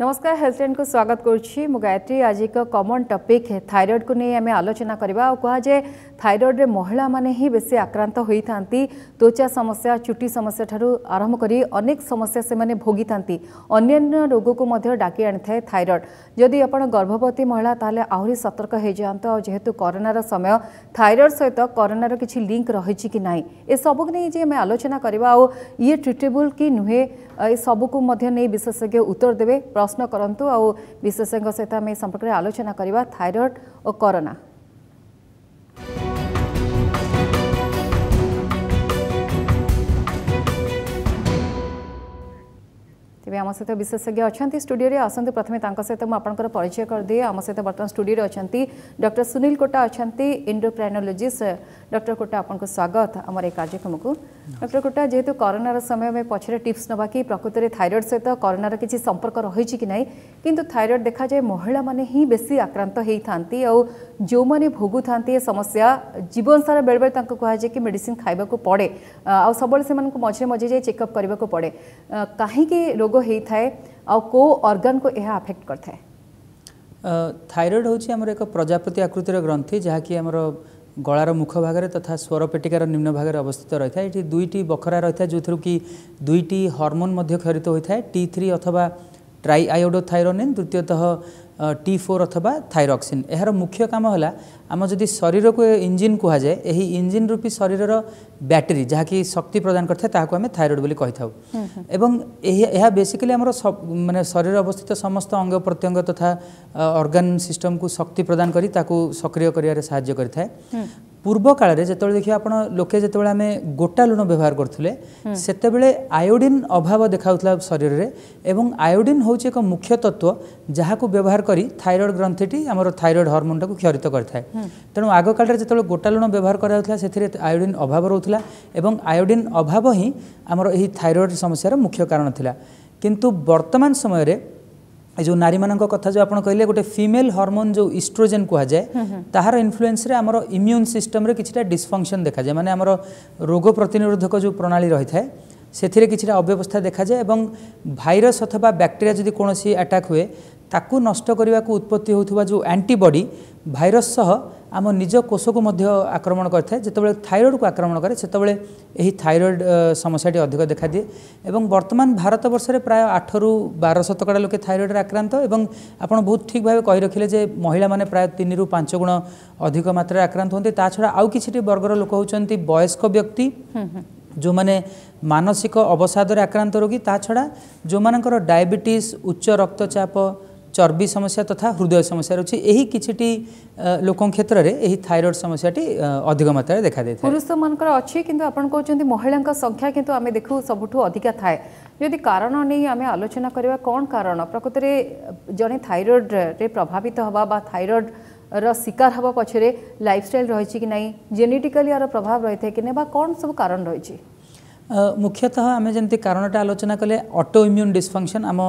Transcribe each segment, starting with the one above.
नमस्कार health line को स्वागत करुच्ची मु गायत्री। आज एक कॉमन टॉपिक है थायराइड को नहीं आम आलोचना करवा और कह जाए थायराइड रे महिला माने ही बेसी आक्रांत होई थांती। त्वचा समस्या चुटी समस्या ठारू आरंभ करी अनेक समस्या से माने भोगी थांती। अन्य रोग को मध्य डाकी आनी थाए थायराइड। जदि आपण गर्भवती महिला ताले आहुरी सतर्क हो जात और जेहेतु कोरोनार समय थायराइड सहित कोरोनार किछि लिंक रही कि नहीं ए सबक नहीं जे आम आलोचना करवा और ये ट्रिटेबल कि नुहे ए सबको मध्य नहीं विशेषज्ञ उत्तर देवे। प्रश्न करंतु आ विशेषज्ञ सहित आम संपर्क में आलोचना करवा थायराइड और कोरोना। तेज आम सहित विशेषज्ञ अच्छा स्टूडियो रे आसतु प्रथमे सहित मुझे परिचय करदे। आम सहित बर्तमान स्टूडियो अच्छा डॉक्टर सुनील कोटा अच्छा एंडोक्राइनोलॉजिस्ट। डॉक्टर कोटा आपको स्वागत आमर एक कार्यक्रम को। डॉक्टर कोटा जेहेतु कोरोनार समय में पछरे टिप्स नवा कि प्रकृत में थायराइड सहित कोरोनार किसी संपर्क रही कि नहीं किंतु थायराइड देखा जाए महिला माने ही बेसी आक्रांत होती और जो मैंने भोगु था समस्या जीवन सारा बेले बेले कहुए कि मेडिसिन खाइबा को पड़े आ सब से मझे मझे जाए चेकअप करने को पड़े कहीं रोग होता है आ को ऑर्गन को यह अफेक्ट करता है। थायराइड होची हमर एक प्रजापति आकृतिर ग्रंथि जहाँकि हमर गଳାର मुख भाग तथा स्वर पेटिकार निम्न भाग अवस्थित रही है। ये दुईटी बखरा रही है जो कि दुईटी हॉर्मोन खरित होता है T3 अथवा ट्राई आयोडोथायरोनिन द्वितीयतः T4 अथवा थायरॉक्सिन। यार मुख्य काम है आम जदि शरीर को इंजिन कह जाए यही इंजिन रूपी शरीर बैटेरी जहाँकि शक्ति प्रदान करता है ताकू आम थायराइड बोली कही था। एवं यह बेसिकली आम माने शरीर अवस्थित समस्त अंग प्रत्यंग तथा ऑर्गन सिस्टम को शक्ति प्रदान करी ताकू सक्रिय करियारे सहाय्य करता है। पूर्व काल में जो देखिए आप लोके जो आम गोटा लुण व्यवहार करते से आयोडीन अभाव देखा शरीर में एवं आयोडीन हूँ एक मुख्य तत्व जहाँ को व्यवहार करी थायराइड ग्रंथि आम थायराइड हार्मोन टाक क्षरित करता है। तेणु आग काल जो गोटा लुण व्यवहार कराला से आयोडीन अभाव रोला एवं आयोडीन अभाव ही आमर यही थायराइड समस्यार मुख्य कारण थिला। किंतु वर्तमान समय रे जो नारी मानक कथा जो आप कहले गोटे फीमेल हार्मोन जो इस्ट्रोजेन कह जाए ताहार इन्फ्लुएंस रे आमर इम्यून सिस्टम रे किछटा डिस्फंक्शन देखा जाए माने आमर रोग प्रतिरोधक जो प्रणाली रही है से किछटा अव्यवस्था देखा जाए एवं भाइरस अथवा बैक्टेरिया जदि कोनोसी अटैक हुए ताकू नष्ट करने को उत्पत्ति होथुवा जो एंटीबॉडी भाइरस सह आम निज कोष को मध्य आक्रमण करता है। जितेबाला थायराइड को आक्रमण करे सेतेबाला यही थायराइड समस्याटी अधिक देखा दिए एवं वर्तमान भारत वर्ष में प्राय 8 ରୁ 12 शतकड़ा लोके थायराइड आक्रांत एवं आपड़ बहुत ठीक भाव कही रखिले जे महिला माने प्राय 3 ରୁ 5 गुण अधिक मात्रा आक्रांत होते। ता छड़ा आउ किछि वर्गर लोक होचंती वयस्क व्यक्ति जो माने मानसिक अवसाद आक्रांत रोगी ता छड़ा जो मानकर डायबिटीज उच्च रक्तचाप चर्बी समस्या तथा हृदय समस्या रही यही किछिटी लोकों क्षेत्र में यही थायराइड समस्याटी अधिक मात्रा देखा देता है। पुरुष मानकर अच्छी किंतु आपण कहते महिला संख्या किंतु आम देखू सबुठ अधिका थाए यदि कारण नहीं आम आलोचना करवा कौन कारण प्रकृत में जड़े थायराइड रे प्रभावित हवा बा थायराइड रो शिकार हवा पछरे लाइफस्टाइल रही कि नहीं जेनेटिकली यार प्रभाव रही है कि नहीं बा कौन सब कारण रही। मुख्यतः आम जमी कारणटा आलोचना कले ऑटो इम्यून डिस्फंक्शन आम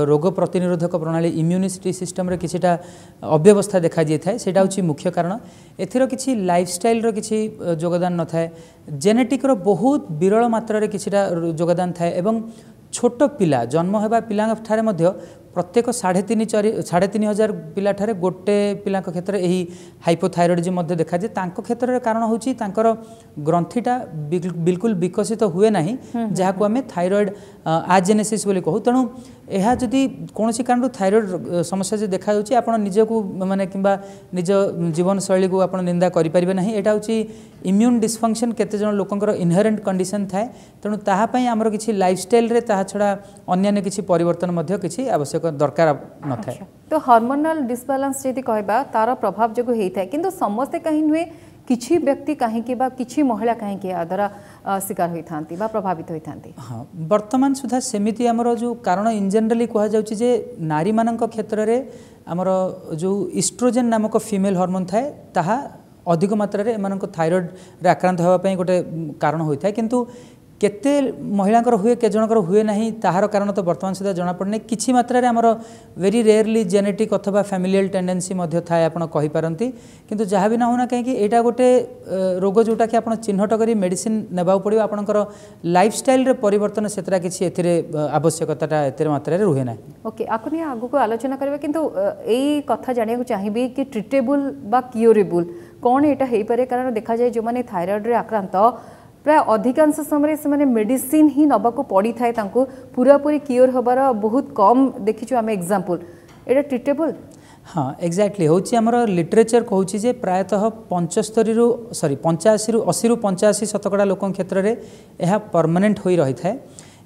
रोग प्रतिरोधक प्रणाली इम्यूनिटी सिस्टम रे किछिटा अव्यवस्था देखा जाए सेटा हूँ मुख्य कारण। एथिर किछि लाइफस्टाइल रो किछि योगदान न थाए जेनेटिक रो बहुत विरल मात्रा रे किछिटा योगदान थाए एवं छोट पिला जन्म होगा पिला ठारे मध्य प्रत्येक 3,500 पिला ठारे गोटे पिला क्षेत्र में यही हाइपोथायरॉयडिज्म देखा जाए तांको क्षेत्र में कारण होची तांकर ग्रंथिटा बिल्कुल विकसित हुए नहीं जहाँ को आम थायराइड आजेनेसिस बोली कहू। तेणु यह जदि कौन कारण थायराइड समस्या जो देखा आप निजको माने किंबा निज जीवन शैली को आप निंदा करें ना यहाँ हूँ इम्यून डिस्फंक्शन केते जन लोकंकर इनहेरेंट कंडीशन थाए। तेणु ताहापाई आमर किछि लाइफस्टाइल रे ताहा छड़ा अन्य किछि परिवर्तन मध्य किछि आवश्यक दरकार न थाए। तो हार्मोनल डिसबैलेंस यदि कहबा तार प्रभाव जो होता है किंतु समस्ते कहीं नुहे किछि व्यक्ति कहीं किछि महिला कहीं द्वारा शिकार होती बा प्रभावित होती। हाँ वर्तमान सुधा सेमिति आमर जो कारण इन जनरली कह जाउछि जे नारी मानक क्षेत्र रे आमर जो इस्ट्रोजेन नामक फीमेल हार्मोन थाए ताहा अधिक मात्रा रे एमानक थायराइड रे आक्रांत होगा गोटे कारण होता है। किंतु केते महिलांकर हुए के जनकर हुए नहीं ताहार कारण तो वर्तमान सुधा जना पड़ने किछि मात्रा रे हमर वेरी रेयरली जेनेटिक अथवा फैमिलियल टेंडेंसी मध्य थाए आपण कहि पारंती किंतु जहाँ भी ना होना कहीं एटा गोटे रोग जोटा कि आपण चिन्हट करी मेडिसिन नेबाउ पड़िबो आपणकर लाइफस्टाइल रे परिवर्तन सेतरा किछि एथिरे आवश्यकताटा एते मात्रा रे रुहे ना। ओके आकुनी आगु को आलोचना करबे किंतु एई कथा जानिया को चाहिबी कि ट्रिटेबल बा क्यूरेबल कोन एटा हेई पारे कारण देखा जाय जो माने थायराइड रे आक्रांत प्राय अधिकांश समय से मेडिसिन ही नबाको पड़ी थाए तांको पूरा पूरी क्योर होबार बहुत कम देखिछु आम एग्जांपल एटा ट्रिटेबल। हाँ एक्जाक्टली हूँ आमर लिटरेचर कहूँ जे प्रायतः 75 रु 85 रु 80 रु 85% लोक क्षेत्र में यह परमानेंट हो रही है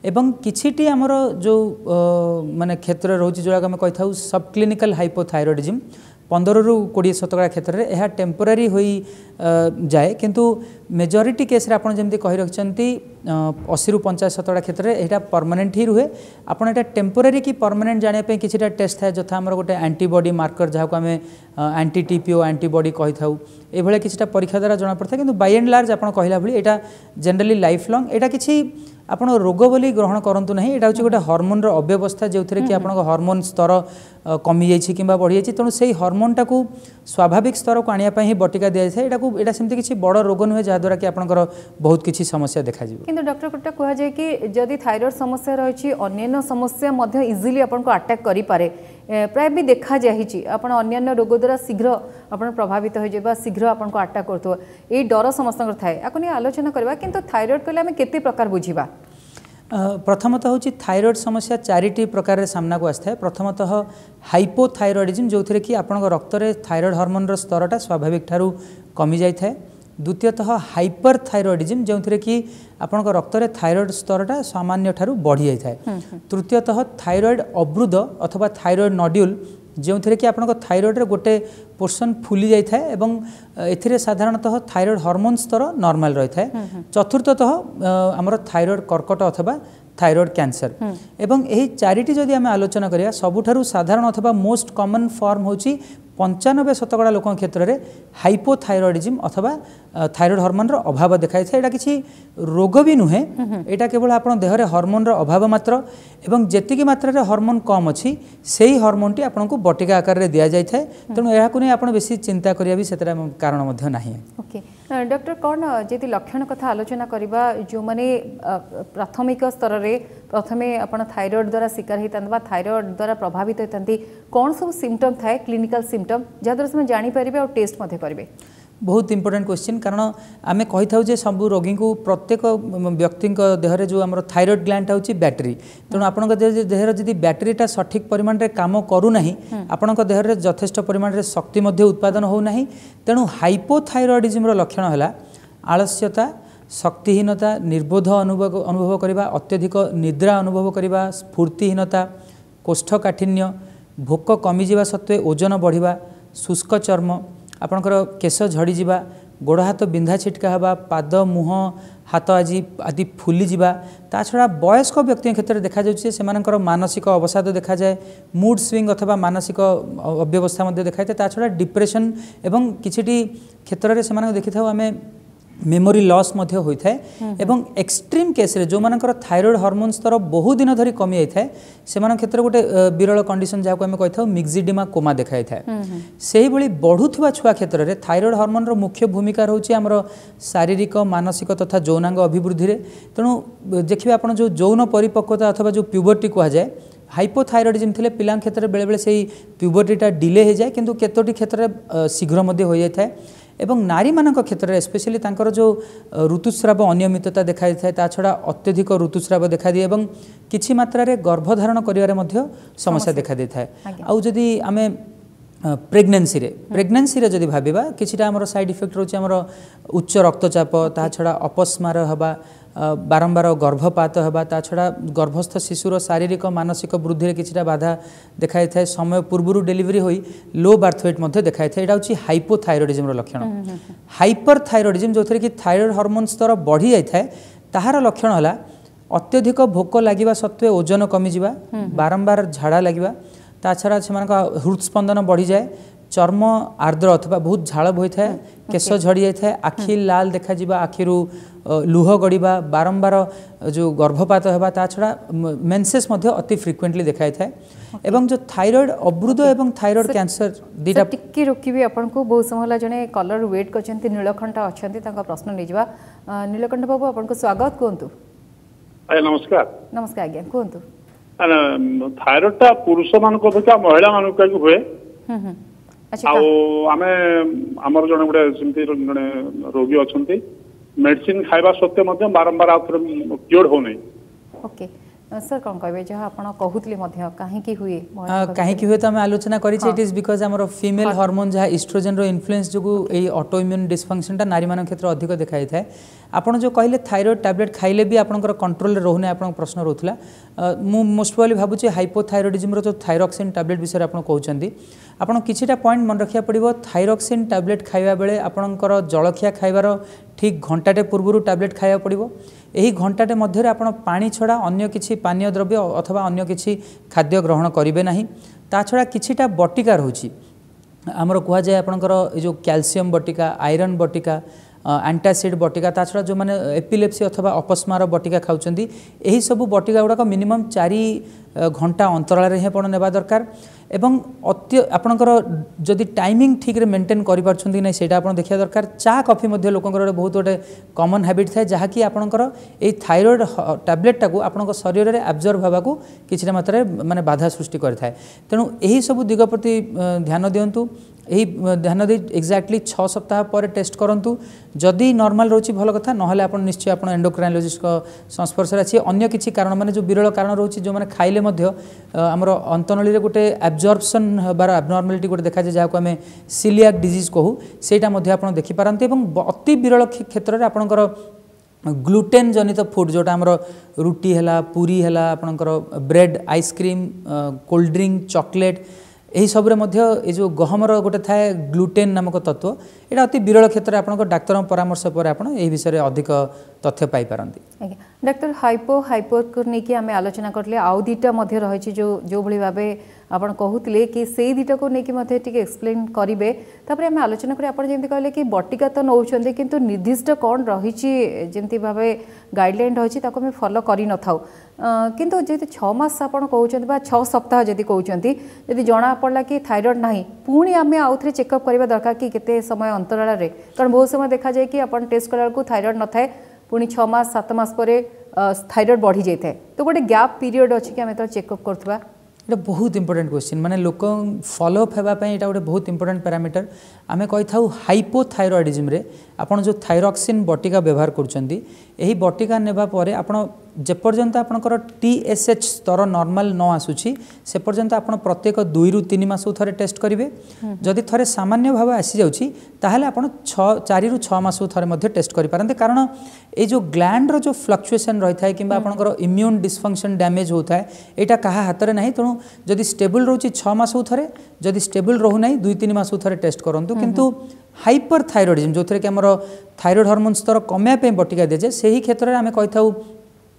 एवं किछिटी आमर जो माने क्षेत्र रोचे जो आम कही था सब क्लिनिकल हाइपोथायरॉयडिज्म 15 रु 20% क्षेत्र में यह टेम्पोरारी हो जाए किंतु मेजॉरिटी केस रे आपण जेमती कहि रखचंती 80 रु 50% क्षेत्र में यहाँ परमानेंट ही रुहे आपण एटा टेम्पोरारी कि परमानेंट जाने पे किछिटा टेस्ट थाए जथा हमर गोटे एंटीबॉडी मार्कर जहाँ को आम एंटी टीपीओ एंटीबॉडी कही था ये किछिटा परीक्षा द्वारा जना पड़ता किंतु बाय एंड लार्ज आपण कहला भली एटा जनरली लाइफ लॉन्ग एटा किछि आपण रोग बोली ग्रहण करंतु नहीं एटा होछि गोटे हार्मोन रो अव्यवस्था जेउथरे कि आपण हार्मोन स्तर कमी जाइछि किंबा बढ़ी जाइछि तेणु सेही हार्मोन टाकू स्वाभाविक स्तर को आनिया पई ही बटिका दिया जाय एटा एटा सेमति किछि बड़ रोग नुहे जा द्वारा कि आपनकर बहुत किछि समस्या देखा जिवो किंतु डॉक्टर कोटा कहा जाय कि जदि थायराइड समस्या रहिछि अन्य समस्या मध्य इजीली आपन को अटैक करि पारे प्राय भी देखा जाइछि आपण अन्य रोग द्वारा शीघ्र आपण प्रभावित हो जेबा शीघ्र आपण को अटैक करतो ए डर समस्त थाए आकुनी आलोचना करबा किंतु थायराइड कले हम केते प्रकार बुझिबा। प्रथमतः हूँ थायराइड समस्या 4टी प्रकार सामना को आसता है। प्रथमतः हाइपोथायरॉयडिज्म जो थे कि आपण रक्त में थायराइड हार्मोन स्तरटा स्वाभाविक ठारू कमी जाए। द्वितीयतः हाइपर थायरॉयडिज्म जो थे कि आपण रक्त में थायराइड स्तरटा सामान्य ठारू बढ़ी जाए। तृतीयतः थायराइड अवरुद्ध अथवा थायराइड नड्यूल जो थे कि आपण थायराइड रे गोटे पोर्शन फुली जाए एवं एथिरे साधारणतः थायराइड हार्मोन स्तर नॉर्मल रही है। चतुर्थतः आमर थायराइड कर्कट अथवा थायराइड कैंसर एवं यही 4टी जदि आम आलोचना करिया सबुठारु साधारण अथवा मोस्ट कॉमन फॉर्म होची 95% लोक क्षेत्र में हाइपोथायरॉयडिज्म अथवा थायराइड हार्मोन रो अभाव देखाई था। एटा किछि रोग भी नुहे एटा केवल आपण देहरे हार्मोन रो अभाव मात्र एवं जेतिकी मात्रा रे हार्मोन कम अछि सेही हार्मोन टी आपन को बटिका आकार रे दिया जाय थाए तेणु एहा को नै आपण बेसी चिंता करिया भी सेतरा कारण मध्य नाही। ओके डॉक्टर कौन जेति लक्षण कथा आलोचना करबा जो माने प्राथमिक स्तर रे प्रथमे आपण थायराइड द्वारा शिकार होता थायराइड द्वारा प्रभावित होता कौन सब सिम्पटम थाए क्लिनिकल सिम्पटम जहाँद्वारा से जानी पारे और टेस्ट मध्य करेंगे। बहुत इंपोर्टेंट क्वेश्चन कारण आम कही था सब रोगी को प्रत्येक व्यक्ति देहरे जो आम थायराइड ग्लैंड होची बैटरी तेणु आपण देहर जदि बैटरीटा सठिक परिमाण रे काम करूना आपण देहर यथेष्ट परिमाण रे शक्ति मध्य उत्पादन होना तेणु हाइपोथायरॉयडिज्म लक्षण है आलस्यता शक्तिहीनता निर्बोध अनुभव करवा अत्यधिक निद्रा अनुभव करवा स्फूर्तिहीनता कोष्ठकाठिन्य भोक कमिजा सत्वे ओजन बढ़िबा शुष्क चर्म आपणकर केश झड़ी जावा गोड़ हाथ बिंधा छिटका हवा पाद मुह हाथ आदि फुली जावा ता छड़ा वयस्क व्यक्ति क्षेत्र में देखा जाउछि सेमानकर मानसिक अवसाद देखा जाए मूड स्विंग अथवा मानसिक अव्यवस्था मध्य देखा जाए ता छड़ा डिप्रेशन एवं किछिटी क्षेत्र में सेमानक देखि थाउ आमे मेमोरी लॉस मध्य होता है एवं एक्सट्रीम केस रे जो मानकर थायराइड हार्मोन स्तर बहु दिन धरी कमी जाए से क्षेत्र गोटे विरल कंडीशन जहाँ को आम कही मिक्सिडिमा कोमा देखा जाए से ही बढ़ुवा छुआ क्षेत्र में थायराइड हार्मोन रो मुख्य भूमिका रोचे आमर शारीरिक मानसिक तथा यौनांग अभिवृद्धि रे तेणु देखिए आप जो यौन परिपक्वता अथवा जो प्यूबर्टी कह जाए हाइपोथायरॉयडिज्म थे पिला क्षेत्र में बेले बेले से प्यूबर्टीटा डिले हो जाए किंतु केतोटी क्षेत्र में शीघ्र मध्य हो जाए एवं नारी मानक क्षेत्र में स्पेशली तांकर जो ऋतुस्राव अनियमितता देखा जाए ता छड़ा अत्यधिक ऋतुस्राव देखा दिए एवं किछि मात्रा रे गर्भधारण करिवारे मध्य समस्या देखा देता है। आउ जदि आमे प्रेगनेंसी रे जदि भाबिबा किछिटा हमर साइड इफेक्ट रोचे हमर उच्च रक्तचाप ता छड़ा अपस्मार हवा बारंबार गर्भपात हवा ता छड़ा गर्भस्थ शिशुर शारीरिक मानसिक वृद्धि रे किछिटा बाधा देखा जाए समय पूर्व डेलीवरी होई लो बर्थ वेट मध्य देखा जाए एटा होची हाइपोथायरॉयडिज्म रो लक्षण। हाइपर थायरॉयडिज्म जो कि थायराइड हार्मोन स्तर बढ़ी जाए ताहार लक्षण है अत्यधिक भोक लगिबा सत्वे ओजन कमी जिबा बारंबार झाड़ा लगिबा ता छड़ा से हृदस्पंदन बढ़ी जाए चर्म आर्द्र अथवा बहुत झाड़ बोई था केश झड़ी जाए आखि लाल देखा आखिरू लुह गड़ा बारंबार जो गर्भपात होगा ता छड़ा मेन्सेस अति फ्रिक्वेंटली देखा था एवं जो थायराइड अवरुद्ध एवं थायराइड कैंसर दीटा टिक्की रोकी आपको बहुत समय जड़े कलर वेट कर नीलकंठ अच्छा प्रश्न नहीं जा नीलकंठ बाबू आपको स्वागत कहतु नमस्कार नमस्कार आज्ञा कहतु थायराइड टा पुरुष मान अपेक्षा महिला मान हुए आमर जड़े गोटे जमी जड़े रोगी अच्छा मेडिसिन खाଇବା सत्वे बारंबार क्योर होने ओके सर कौन कहे जहाँ आप कहते कहीं हुए कहीं हुए तो आम आलोचना करें इट इज बिकज आम फीमेल हार्मोन जहाँ इस्ट्रोजेन इन्फ्लुएंस जो ऑटोइम्यून डिस्फंक्शन नारी मान क्षेत्र अधिक देखाई थाए आपड़ जो कहले थायराइड टैबलेट खाइले भी आपंकर कंट्रोल रोने आप प्रश्न रोला मु मोस्ट प्रोबेबली भावुँ हाइपोथायरॉइडिज्म जो थायरॉक्सिन टैबलेट विषय आप कहते आपड़ किछिटा पॉइंट मन रखा पड़ो थायरॉक्सिन टैबलेट खाइबा बेले आपणकर जलखिया खाइबार ठीक घंटाटे पूर्व टैबलेट खाया पड़ो यही घंटाटे मध्य आप पानी छड़ा अन्य किसी पानीय द्रव्य अथवा अन्य किसी खाद्य ग्रहण करेंगे ना ता छड़ा किछिटा बटिका रोची आमर कहुए आपणकर जो कैल्शियम बटिका आयरन बटिका एंटासिड बटिका ता छड़ा जो मैंने एपिलेप्सी अथवा अपस्मार बटिका खाऊँ यही सब बटिका गुड़ाक मिनिमम 4 घंटा अंतराल ही आपण नेबा दरकार एवं अति आपणकर जदि टाइमिंग ठीक रे मेंटेन करि पारछन कि नै सेटा आपण देखिया दरकार चा कॉफी मध्ये लोकंकर बहुत गोटे कॉमन हैबिट थाए जहाँकि आपणकर ए थायराइड टैबलेट टाको आपणक शरीर रे एब्जॉर्ब होगा को किछि मात्रा माने बाधा सृष्टि करथाय तेणु एही सब दिग प्रति ध्यान दियंतु यही ध्यान दे एक्जाक्टली 6 सप्ताह पर टेस्ट करंतु जदि नॉर्मल रोची भल कथा नहले आपण निश्चय आपण एंडोक्राइनोलॉजिस्ट को संस्पर्श रे अछि अन्य किछि कारण माने जो विरल कारण रोची जो माने खाइले मध्य हमर अंतनळी रे गोटे एब्जॉर्प्शन बार एबनॉर्मालिटी गोटे देखा जाए जहाँ आम सिलियाक डिजीज कहू सेटा मध्य आपण देखि पारंते एवं अति विरल क्षेत्र में आपणकर ग्लूटेन जनित फूड जोटा आमर रुटी है पूरी है आपणकर bread ice cream cold drink chocolate यही सबरे मध्य ये जो गहमर गोटे थाए ग्लूटेन नामक तत्व यहाँ अति विरल क्षेत्र में आपंकर डाक्तर परामर्श पर आप विषय अधिक तथ्य पाई पारंती डाक्टर हाइपर को लेकिन आम आलोचना करले आउ दीटा मध्य रही जो भली भाव आपन कहूले कि से दीटा को लेकिन एक्सप्लेन करेंगे तापर आम आलोचना करें आप जमी कहले कि बटिका तो नौ किंतु निर्दिष्ट कौन रही जमी भाव गाइडलाइन रही आम फॉलो कर न था किंतु जेहेतु 6 मास आप कहते 6 सप्ताह जदि कहते जदि जना पड़ा कि थायराइड ना पुणी आम आउ थे चेकअप करवा दरकार कि केते समय अंतराल कारण बहुत समय देखा जाए कि आप टेस्ट करा थायराइड न थाए पुणी 6 मास 7 मास पर थायराइड बढ़ी जाए तो गोटे गैप पीरियड अच्छी कि आम जो चेकअप करवा ये बहुत इंपोर्टेंट क्वेश्चन माने लोक फॉलोअप होगापी ये गोटे बहुत इंपोर्टेंट पैरामीटर आम कही था हाइपोथायरॉइडिज्म रे आपन जो थायरॉक्सिन बटिका व्यवहार करछंती एही बटिका नेबा परे आपन जेपर्यंत आपनकर TSH स्तर नॉर्मल न आसुची से पर्यंत आपन प्रत्येक 2 रु 3 मास थरे टेस्ट करेंगे जदि थरे सामान्य भाव आसी जाउची ताहले आपन 4 रु 6 मास थरे मध्ये टेस्ट करि पारंते कारण ए जो ग्लैंड रो जो फ्लक्चुएशन रही थाए किंबा आपनकर इम्यून डिस्फंक्शन डैमेज होता है एटा कहा हाथ रे नाही तेणु जदि स्टेबल रोची 6 मास थरे जदि स्टेबल रहू नाही 2-3 मास थरे टेस्ट करंतु किंतु हाइपर थायरॉइडिज्म जो थे कि आमर थायराइड हार्मोन स्तर कमाया बटिका दिए से ही क्षेत्र में आम कही था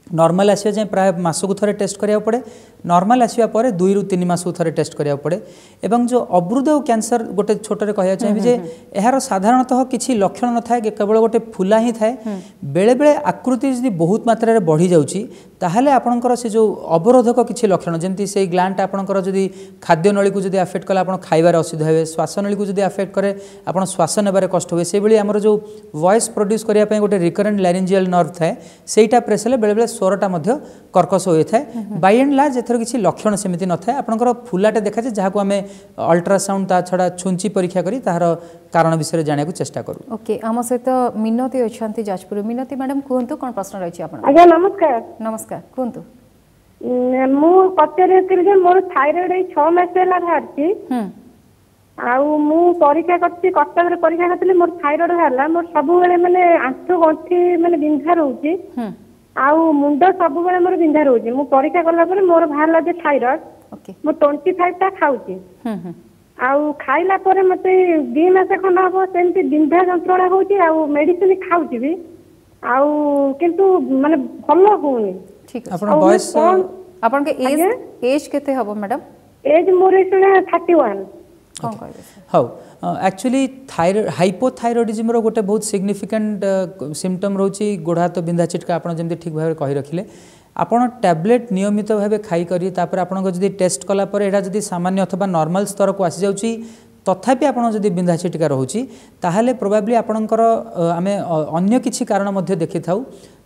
नॉर्मल आसा जाए प्राय मासक थरे टेस्ट करा पड़े नॉर्मल आसवा पर 2 रु 3 मास थरे टेस्ट करा पड़े एवं जो अवरुद्ध कैंसर गोटे छोटे कहना चाहिए जे यार साधारणतः किसी लक्षण न था केवल गोटे फुला ही थाए बेले बेले आकृति जब बहुत मात्रा बढ़ी जाऊँगी ताहले आपणकर से जो अवरोधक किसी लक्षण जमी से ग्लैंड आपणकर जदि खाद्य नली को जब आफेक्ट कला आप खाइबार असुविधा हुए श्वास नली को जब आफेक्ट करे आप श्वास नेबार कष्ट हुए से भाई आमर जो वॉइस प्रोड्यूस करने गोटे रिकरेंट लैरिंजियल नर्व थाए सेटा प्रेस हेल्ले बेले बेले स्वरटा कर्कश होता है बाय एंड लार्ज एथर किसी लक्षण सेमती न था आपंकर फुलाटे देखा जाए जहाँ आम अल्ट्रासाउंड ता छड़ा छुंची परीक्षा करी तार कारण विषय जाना चेष्टा करूँ ओके आम सहित मिनती अच्छा जाजपुर मिनती मैडम कहतु कौन प्रश्न रही आज्ञा नमस्कार नमस्कार कहतु मु पचारे मोर थायराइड 6 मास है बाहर आउ मु परीक्षा करती कटक परीक्षा करती मोर थायराइड बाहर मोर सब माने आंठु गंठी माने बिंधा रोची आउ मुंड सब मोर बिंधा रोची मु परीक्षा करला पर मोर बाहरला जे थायराइड मु 25 टा खाउची आउ खाइला पर मते 2 मास खंड हम सेमती बिंधा जंत्रणा होची आउ मेडिसिन खाउची भी आउ किंतु माने भलो होनी ठीक है अपन बॉयस अपन के एज केते हबो मैडम एज मोर 31 कौन कहबे हाँ एक्चुअली हाइपोथायरॉइडिज्म गोटे बहुत सिग्निफिकेंट सिम्पटम रोची गोड़ हाथ बिंधा चिटका आप जमी ठीक भाव कही रखिले आपण टैबलेट नियमित भाव खाई करी तापर आपण जदि टेस्ट कला पर एटा जदि सामान्य अथवा नॉर्मल स्तर को आसी जाउची तथापि आपण जदि बिंधा चिटिका रोची ताहले प्रोबेबली आपणकर आमे अन्य किछि कारण मध्ये देखि थाउ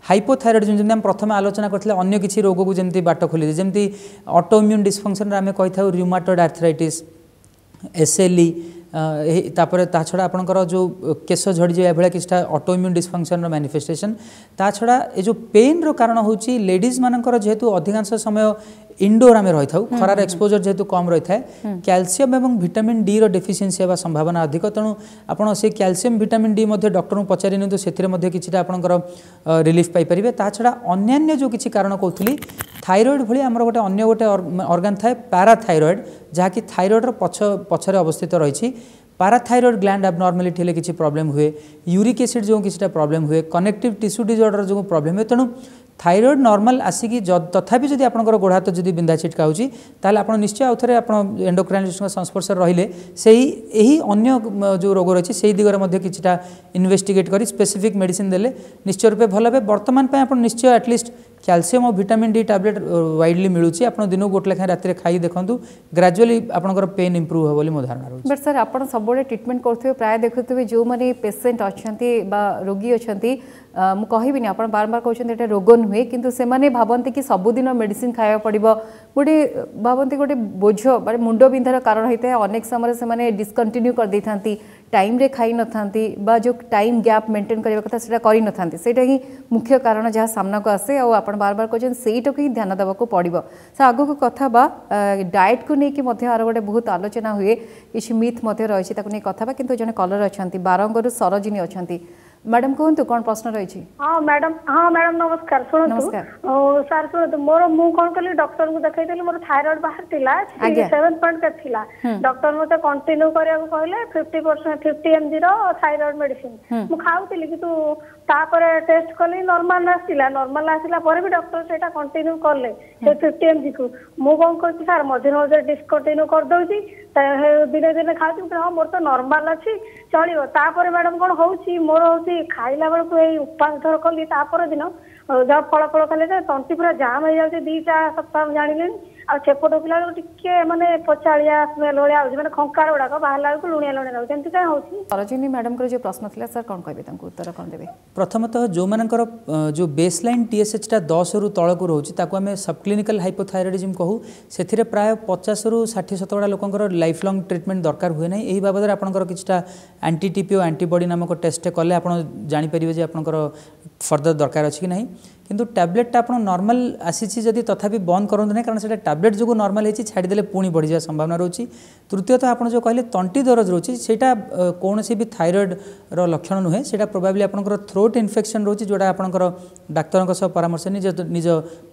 हाइपोथायरॉइडिज्म जदि हम प्रथम आलोचना करथिले अन्य किछि रोग को जेमति बाट खोली जेमति ऑटोइम्यून डिसफंक्शन रे आमे कहि थाउ रूमाटॉइड आर्थराइटिस एसएलई तापर ता छड़ा आपणकर जो केश झड़ी जाए भाया किछटा ऑटोइम्यून डिसफंक्शन रो मैनिफेस्टेशन ता छड़ा ए जो पेन रो कारण होची लेडीज मानकर जेहेतु अधिकांश समय इंडोर आम रही था खरार एक्सपोजर जेहेतु कम रही है कैल्शियम एवं विटामिन डी रो डेफिशिएंसी होगा संभावना अधिक तेणु आपड़ से कैल्शियम विटामिन डी डॉक्टर को पचारि नियंतु सेथिरे मध्ये किछिटा आपणकर रिलीफ पाई परिबे ता छड़ा अन्यान्य जो किछि कारण कहउथली थायराइड भली हमर गोटे अन्य गोटे ऑर्गन थाए पैराथायराइड जहाँकि थायराइड रो पछरे अवस्थित रही पैराथायराइड ग्लैंड एबनॉर्मलिटी हेले किछि प्रॉब्लम हुए यूरिक एसिड जो किछिटा प्रॉब्लम हुए कनेक्टिव टिश्यू डिसऑर्डर जो प्रॉब्लम हुए तेणु थायराइड नॉर्मल आसिकी तथापि जदि आपनकर गोड़ हाथ जदि बिंधा छिटका होची ताले आपण निश्चय आउथरे आपण एंडोक्राइनोलॉजिस्ट संस्पर्श रहिले सेही एही अन्य जो रोग रही सेही दिगरे मध्ये किछिटा इन्वेस्टिगेट करी स्पेसिफिक मेडिसिन देले निश्चय रूपे भल हे वर्तमान पे आपण निश्चय एटलिस्ट कैल्शियम और विटामिन डी टैबलेट वाइडली मिलूची आपण दिन गोटे लेखा राति खाई देखंतु ग्रेजुअली आपनकर पेन इंप्रूव हो बोली मो धारणा रहउची बट सर आपण सबोले ट्रीटमेंट करथुवे प्राय देखुथुवे जो माने पेशेंट अछंती बा रोगी अछंती मु कहिबिनी आपण बार बार कहउछन एटा रोग नुहे किंतु से माने भाबंती कि सबुदिन मेडिसिन खाया पड़िबो गोटे भाबंती गोटे बोझ माने मुंडो बिंधार कारण होइते अनेक समय से माने डिस्कंटिन्यू कर देथांती टाइम रे खाई नथांती बा जो टाइम गैप मेंटेन करबा कथा सेटा करि नथांती सेटा ही मुख्य कारण जहाँ सामना को आसे आ आपण बार बार कहछन सेटा को ही ध्यान देबा को पड़िबो से आगो को कथा बा डाइट को नै कि मध्ये आरो गोटे बहुत आलोचना हुए किछि मिथ मध्ये रहिछि ताको नै कथा बा किंतु जने कलर अछंती बारंगरु सरोजिनी अछंती मैडम कहतु कौन प्रश्न रही? हाँ मैडम नमस्कार शुणु सर शुणु मोर मु कौन कली डॉक्टर को देखैली मोर थायराइड बाहर थिला 7 पॉइंट के थिला डॉक्टर मते कंटिन्यू करिया को कहले 50% 50 mg रो थायराइड मेडिसिन मु खाउतिली कि तू तापर टेस्ट कली नॉर्मल आसिला पर भी डॉक्टर सेटा कंटिन्यू करले से 50 mg को मु कौन करछि सर मझे डिस्कंटिन्यू कर दउची दिने दिने खाउची हां मोर तो नॉर्मल अछि चलियो तापर मैडम कोन होउची मोर होउची खाइला बेल को उपास थर कली तापर दिन जब फल खाले तंटी पूरा जाम हो जाए 2 सप्ताह जानी आ छेप ढोकला टिके माने पचाड़िया स्मेल भाया माने खंकार गुड़ाक बाहर को लुणिया लुणिया रही एमती कहीं होची सरोजिनी मैडम जो प्रश्न था सर कौन कहबे तांको उत्तर कौन देबे? प्रथमतः जो मानकर जो बेसलाइन टीएसएच टा 10 रु तलक रोची ताको हमें सबक्लिनिकल हाइपोथायरॉइडिज्म कहू सेथिरे प्राय 50 रु 60-70 लोकंकर लाइफ लॉन्ग ट्रीटमेंट दरकार हुए नहीं एही बाबद आपनकर किछटा एंटी टीपीओ एंटीबॉडी नामक टेस्ट कले आपण जानि परिबे जे आपनकर फर्दर दरकार अछि कि नहीं किंतु टैबलेट आप नॉर्मल आसी जदि तथापि बंद करूँ ना कारण से टैबलेट जो नॉर्मल होती छाड़ीदे पुणी बढ़ी जा संभावना रोची तृतीयतः आप जो कहले तंटी दरज रोची सेटा कौन भी थायराइड रो लक्षण नुहे सेटा प्रोबेबली आपनकर थ्रोट इन्फेक्शन रोची जोड़ा आपनकर डाक्तर सह परामर्श निज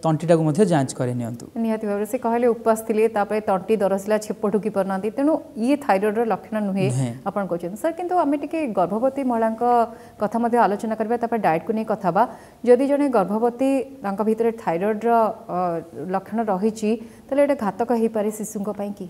तंटीटा को जांच करे नियंतु निहाती भाव से कहले उपवास थिले तापर तंटी दरसला छेप ढुकी परनांती तेणु ये थायराइड रो लक्षण नुहे आपन कहछन सर किंतु आमे टिके गर्भवती महिला कथा मध्ये आलोचना करबा तापर डाइट को नै कथा बा जदि जने गर्भवती भितर थायराइड लक्षण रही घातक हो पारे शिशु कि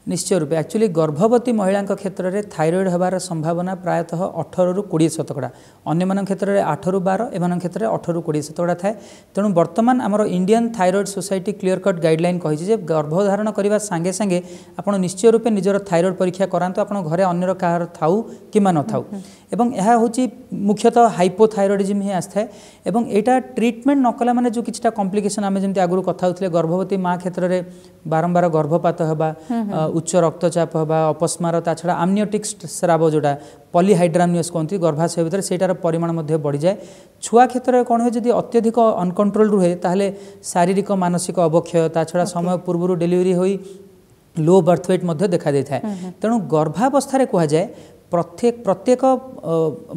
निश्चय रूपे एक्चुअली गर्भवती महिला क्षेत्र में थायराइड होबार संभावना प्रायतः 18 रु 20% अन्य क्षेत्र में 8 रु 12 एवं क्षेत्र में 18 रु 20% थाए तेणु बर्तमान आमर Indian thyroid society clear cut guideline कही गर्भधारण करने सांगे सांगे आप निश्चय रूपे निजर थायराइड परीक्षा करातु आप घरे अन्यर कहार थाउ कि न थाउ एवं यह हूँ मुख्यतः हाइपोथायरॉइडिज्म ही आसता है एवं एटा ट्रीटमेंट नकला माने जो किछटा कॉम्प्लिकेशन आमे जेमति आगुरु कथा होतले गर्भवती माँ क्षेत्र में बारंबार गर्भपात होबा उच्च रक्तचाप होबा अपस्मार ता छड़ा आमनियोटिक स्राव जोड़ा पॉलीहाइड्रामियस कहते गर्भाशय भितर सेटार परिमाण मध्ये बढ़ी जाए छुआ क्षेत्र में कौन हुए जदि अत्यधिक अनकंट्रोल रुहे ताहले शारीरिक मानसिक अवक्षय ता छड़ा समय पूर्व डेलीवरी होई लो बर्थ वेट मध्ये देखा देता है तेणु गर्भावस्था कह जाए प्रत्येक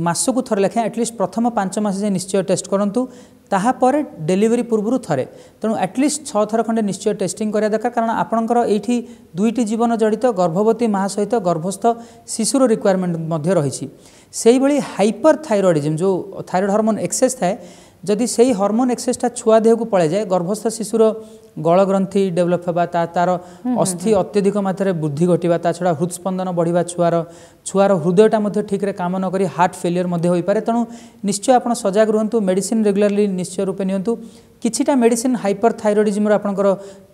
मासकु थरे लेखे एटलिस्ट प्रथम 5 मास जे निश्चय टेस्ट करंतु ताहापर डेलीवरी पूर्व थरे तेणु एटलिस्ट 6 थर खंडे निश्चय टेस्टिंग करिया दरकार कारण आपणकर एठी दुईटी जीवन जड़ित गर्भवती माँ सहित गर्भस्थ शिशुर रिक्वायरमेंट मध्ये रही से ही हाइपर थायरॉइडिज्म जो थायरॉइड हार्मोन एक्सेस थाए जदि से ही हार्मोन एक्सेसटा छुआ देह को पड़े जाए गर्भस्थ शिशुर गल ग्रंथि डेभलप होगा तार अस्थि अत्यधिक मात्रा वृद्धि घटा ता छड़ा हृदस्पंदन बढ़िया छुआर हृदयटा ठीक रे काम नक हार्ट फेलियर हो पारे। तेणु निश्चय आप सजग रुहतु मेडिसिन रेगुलारली निश्चय रूपे नियंतु। किछिटा मेडिसिन हाइपरथायरॉइडिज्म आपनकर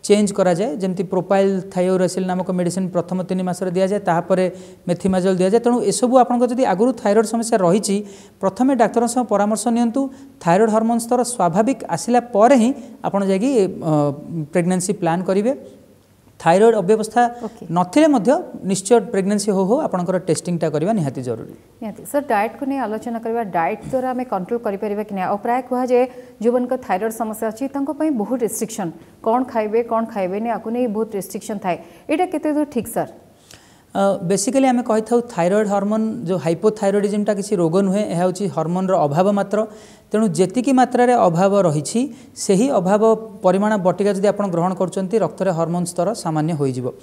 चेंज करा जाए जमती प्रोपाइल थायोरेसिल नामक मेडिसिन प्रथम 3 मास दिया जाए तापर मेथिमाजोल दिया जाए। तेणु एसबू आपन जदि आगुरु थायरॉइड समस्या रही प्रथमे डाक्तर सह परामर्श नियंतु। थायरॉइड हार्मोन स्तर स्वाभाविक आसिला पर ही आपन जागी प्रेगनेंसी प्लान करिवे। थायरॉइड अव्यवस्था नथिले मध्य निश्चय प्रेगनेंसी हो आपनकर टेस्टिंगटा करबा निहाती जरूरी। निहाती सर डाइट को नहीं आलोचना करबा डाइट द्वारा आम कंट्रोल करि परिबा कि नहीं। प्राय कह जाए जो मन का थायरॉइड समस्या अच्छी बहुत रेस्ट्रिक्शन कौन खाइबे कौन खाइबे नहीं आपको नहीं बहुत रेस्ट्रिक्शन थाए एटा केते दूर ठीक सर। बेसिकली आम कही था थायरॉइड हार्मोन जो हाइपोथायरॉइडिज्मटा किसी रोग नुहे यह हूँ हार्मोन अभाव मात्र। तेणु जेतिकी मात्रा रे अभाव रही से अभाव परिमाण बटिका जदि आप ग्रहण कर रक्त में हार्मोन स्तर सामान्य हो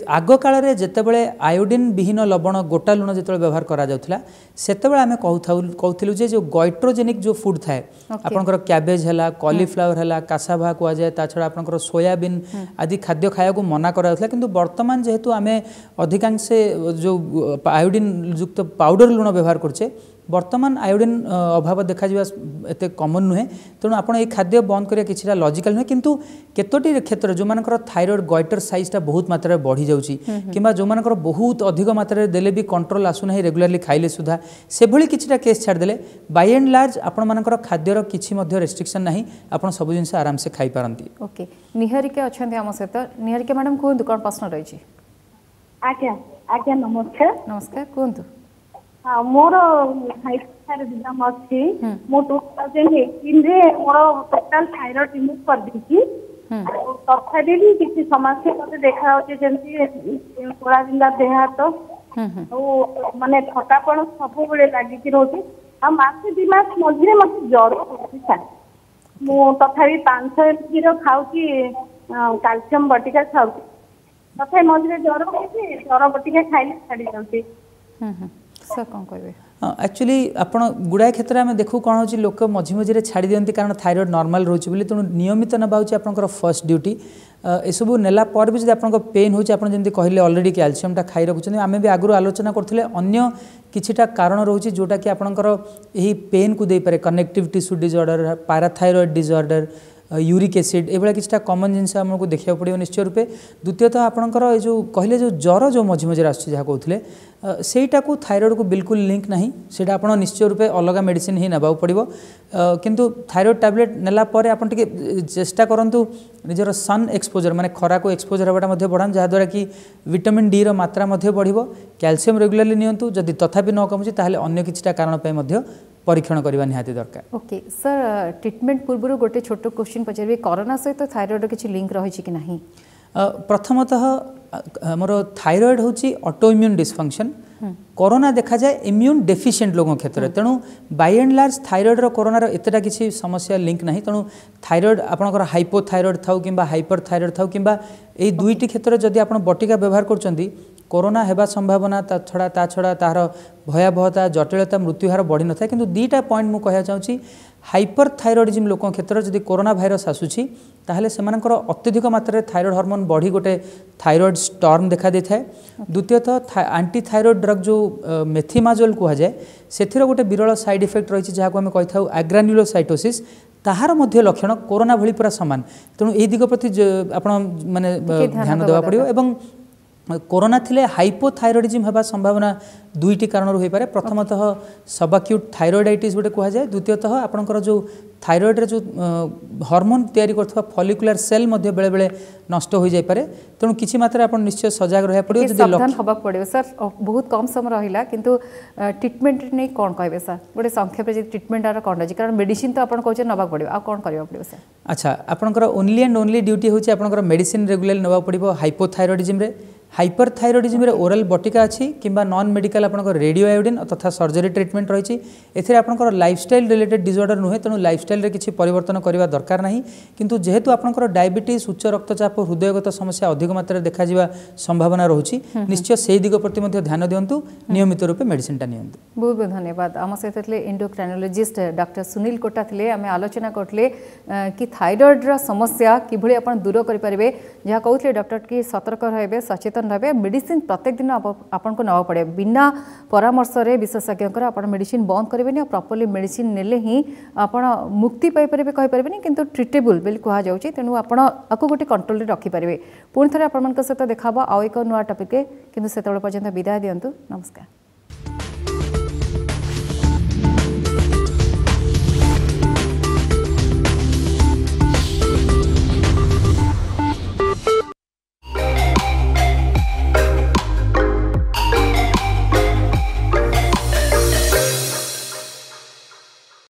आग काल जितेबाला आयोडीन विहीन लवण गोटा लुण जो व्यवहार कराला आम कहूँ जो गैट्रोजेनिक जो फूड थाए आपंकर कैबेज है कॉलीफ्लावर है कासाभा कहुए छड़ा आपंकर सोयाबीन आदि खाद्य खाया मना कराला। किंतु वर्तमान जेहेतु आम अधिकांश जो आयोडीन युक्त पाउडर लुण व्यवहार करछे वर्तमान आयोडीन अभाव देखा एत कमन नुहे। तेणु आप खाद्य बंद करिया किछिटा लॉजिकल नुहे। किंतु केतोटी क्षेत्र जो मानकर थायरॉइड गॉइटर साइजटा बहुत मात्रा बढ़ी जाउची किंबा जो मानकर बहुत अधिक मात्रा देले भी कंट्रोल आसुना रेगुलारली खाइले सुधा से भली किछिटा केस छाड़ देले बाय एंड लार्ज आपण मानकर खाद्यर किछि मध्य रेस्ट्रिक्शन नाही आपण सब जिंस आराम से खाई पारंती। ओके निहारिका अछंती हम सहित निहारिका मैडम कोन कोन प्रश्न रही छी। आज्ञा आज्ञा नमस्कार नमस्कार कोन हाँ मोर हाइपोथायरॉइडिज्म अच्छी मो 2018 रे मोर टोटल थायरॉइड रिमूव कर दी तथापि भी किसी समस्या मत देखा जमी कोड़ा बिंदा देह हाथ माने थकापण सब लगिकी रोचे आ मासे 2 मास मझे मत ज्वर हो मु तथापि 500 mg खाऊची कैल्शियम बटिका खाऊची तथा मझे ज्वर हो ज्वर बटिका खाइले छाड़ी जाऊँगी सर कौन कहे एक्चुअली आपण गुड़ाए क्षेत्र में देखू कौन हो लोक मझी मझे छाड़ी दिखती कारण थायरॉइड नॉर्मल रोचे बोली तेणु नियमित नवा हूँ आपंकर फर्स्ट ड्यूटी एसबू नेला पर भी जब आप पेन हो जमी कहले अलरेडी कैल्शियमटा खाई रखुच्च आम भी आगु आलोचना करते अन्य किछिटा कारण रोचे जोटा कि आपंकर यही पेन को दे पारे connective tissue disorder parathyroid disorder uric acid एभा किसी कमन जिनस आमको देखा पड़ो निश्चय रूपे। द्वितीयतः आपंकर जो कहले जो ज्वर जो मझे मझे आसा कहते सेटा को थायरॉइड को बिल्कुल लिंक नहीं सेटा आप निश्चय रूपे अलग मेडिसिन ही नेबा पड़ो किंतु थायरॉइड टैबलेट नेला पर आप चेष्टा करूँ निजर सन एक्सपोजर माने खरा को एक्सपोजर होगा बढ़ा जहाद्वारा कि विटामिन डी मात्रा बढ़ो कैल्शियम रेगुलारली नियंतु जदि तथापि न कमुची ताहले अन्य किछिटा कारण पे परीक्षण करने निहाती दरकार। ओके सर ट्रीटमेंट पूर्व गोटे छोट क्वेश्चन पचारि कोरोना सहित थायरॉइड किसी लिंक रही कि नहीं। प्रथमतः आमर थायरॉइड हूँ ऑटोइम्यून डिसफंक्शन कोरोना देखा जाए इम्यून डेफिशिएंट लोगों क्षेत्र में तेणु बाय एंड लार्ज थायरॉइड कोरोनार एतटा किसी समस्या लिंक नहीं। तेणु थायरॉइड आपंकर हाइपोथायरॉइड थाउ कि हाइपर थायरॉइड थाउ कि यही दुईटी क्षेत्र जदि आप बटिका व्यवहार कर कोरोना हेबा संभावना ता छड़ा तार भयावहता जटिलता मृत्युहार बढ़ी न था। किंतु 2टा पॉइंट मुझे कहना चाहूँगी हाइपरथायरॉइडिज्म लोक क्षेत्र जदि कोरोना भाइरस आसूची ताहले सेमानकर अत्यधिक मात्रा थायरॉइड हार्मोन बढ़ी गोटे थायरॉइड स्टॉर्म देखा देता है। द्वितीयतः एंटी थायरॉइड ड्रग जो मेथिमाजोल कहुए से गोटे विरल साइड इफेक्ट रही है जहाँ आम कही था एग्रान्युलोसाइटोसिस ताहार मध्य लक्षण कोरोना भली पूरा सामान। तेणु यह दिग प्रति आपण माने ध्यान देवा पड़ो एवं कोरोना थिले हाइपोथायरॉइडिज्म होगा संभावना 2टी कारण हो पारे। प्रथमतः सबअक्यूट थायरॉइडाइटिस गोटे कहुए द्वितीयतः आपंकर जो थायरॉइड जो हार्मोन तैयारी करथवा फॉलिकुलर सेल मध्य बेले बेले नष्ट हो जाय पारे। तेणु किछि मात्रा आपण निश्चय सजग रहा पड़ो सावधान होबा पड़ो। सर बहुत कम समय रहिला किंतु ट्रीटमेंट नहीं कौन कहबे सर गोटे संक्षेप रे ट्रीटमेंट आर कौन अछि कारण मेडिसिन तो आपण कहछे नबा पड़ो आ कौन करबा पड़ो सर। अच्छा आपंकर ओनली एंड ओनली ड्यूटी होछि आपंकर मेडिसिन रेगुलर नबा पड़ो हाइपोथायरॉइडिज्म रे हाइपरथायरॉइडिज्म रे ओरल बटिका अच्छी किंबा नॉन मेडिकल आपनकर रेडियो आयोडीन तथा सर्जरी ट्रीटमेंट रही एथिरे आपनकर लाइफस्टाइल रिलेटेड डिसऑर्डर नुहे तेणु लाइफस्टाइल रे किछि परिवर्तन करबा दरकार नाही किंतु जेहेतु आपनकर डायबिटीज उच्च रक्तचाप हृदयगत समस्या अधिक मात्रा देखा जिवा संभावना रहुछि निश्चय सेही दिग प्रति मध्ये ध्यान दियंतु नियमित रूपे मेडिसिन टा नियंतु। बहुत बहुत धन्यवाद। आम सहित थे एंडोक्राइनोलॉजिस्ट डॉक्टर सुनील कोटा थे आम आलोचना करते कि थाइरॉइड रो समस्या किभली आपण दूर करि परिबे जहाँ कहते डॉक्टर की सतर्क रहे सचेतन रहे मेडिसिन प्रत्येक दिन आपन को नवा पड़े बिना परामर्श रे विशेषज्ञ आप मेडिसिन बंद करेंगे प्रॉपर्ली मेडिसिन नेले ही आपण मुक्ति पाई परिबे कहि परिबेनी किंतु ट्रिटेबल बिल कहा जाउची तेनु आपण आको गोटे कंट्रोल रे रखि परिबे। पुणी थरे आपण सहित देखाबो आउ एक नुआ टॉपिक किंतु सेतबेले पर्यंत विदाय दियंतु। नमस्कार।